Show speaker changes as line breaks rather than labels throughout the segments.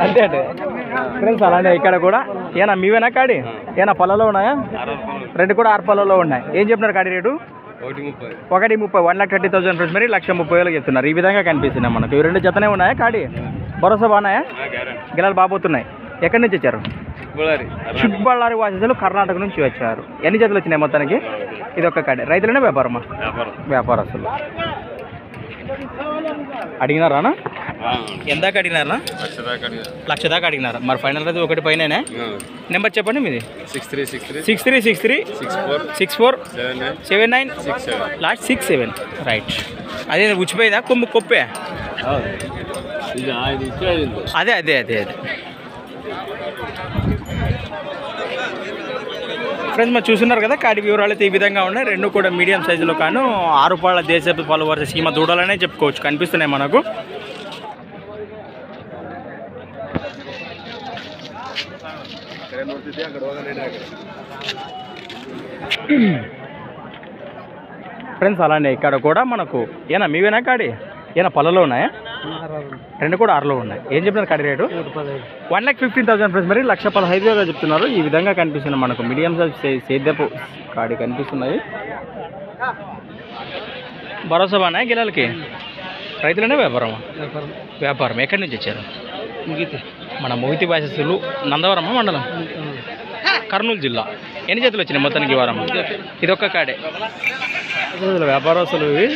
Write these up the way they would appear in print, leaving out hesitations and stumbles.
అంతే అంటే ఫ్రెండ్స్ అలానే ఇక్కడ కూడా ఏనా మీవేనా కాడి ఏనా పొలాల్లో ఉన్నాయా? రెండు కూడా 6 పొలాల్లో ఉన్నాయి. ఏం చెప్తున్నారు కాడి రేటు? 1,30,000 1,30,000 ఫ్రెండ్స్, మరి 1,30,000 చెప్తున్నారు. ఈ విధంగా కనిపిస్తున్నాయి మనకు. ఇవి 2 జతనే ఉన్నాయా కాడి? భరోసా బాగున్నాయా? గిలాలు బాబోతున్నాయి. ఎక్కడి నుంచి వచ్చారు? చిక్బళ్ళారి వాసలు కర్ణాటక నుంచి వచ్చారు. ఎన్ని జతలు వచ్చినాయి మొత్తానికి? ఇది ఒక్క కాడి. రైతులనే వ్యాపారమా? వ్యాపారస్తులు. అడిగినారా? ఎందాక అడిగినారా? 1,00,000 దాకా అడిగినారా? మరి ఫైనల్ అయితే 1 పైన. నెంబర్ చెప్పండి మీది. 63636479 లాస్ట్ 67. రైట్. అదే ఉచ్చిపోయిందా? కొప్పే? అదే అదే అదే అదే ఫ్రెండ్స్, మరి చూస్తున్నారు కదా కాడి వివరాలు అయితే ఈ విధంగా ఉన్నాయి. 2 కూడా మీడియం సైజులో కాను 6 పాళ్ళ దేశపు పాలు వరుస సీమ దూడలనే చెప్పుకోవచ్చు. కనిపిస్తున్నాయి మనకు. ఫ్రెండ్స్ అలానే ఇక్కడ కూడా మనకు ఏనా మీవేనా కాడి? ఏనా పొలంలో ఉన్నాయా? 2 కూడా 6లో ఉన్నాయి. ఏం చెప్తున్నారు కాడి రేటు? 1,15,000 ఫ్రెండ్స్, మరి 1,15,000 చెప్తున్నారు. ఈ విధంగా కనిపిస్తున్నాయి మనకు. మీడియం సైజ్ సేద్యపు కాడి కనిపిస్తున్నాయి. భరోసా బాగున్నాయి గిలాలకి? రైతులనే వ్యాపారమా? వ్యాపారం. ఎక్కడి నుంచి వచ్చారు? మన ముగితి వాసస్సులు నందవరమా మండలం? కర్నూలు జిల్లా. ఎన్ని జతలు వచ్చినాయి మొత్తానికి ఈ వారం? ఇది ఒక్క కాడే. వ్యాపారస్తులు ఇవి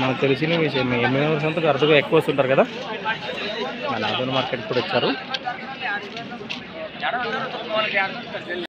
మనకు తెలిసిన విషయం. 800 అరుదుగా ఎక్కువ వస్తుంటారు కదా. మన ఆదోని మార్కెట్ కూడా వచ్చారు.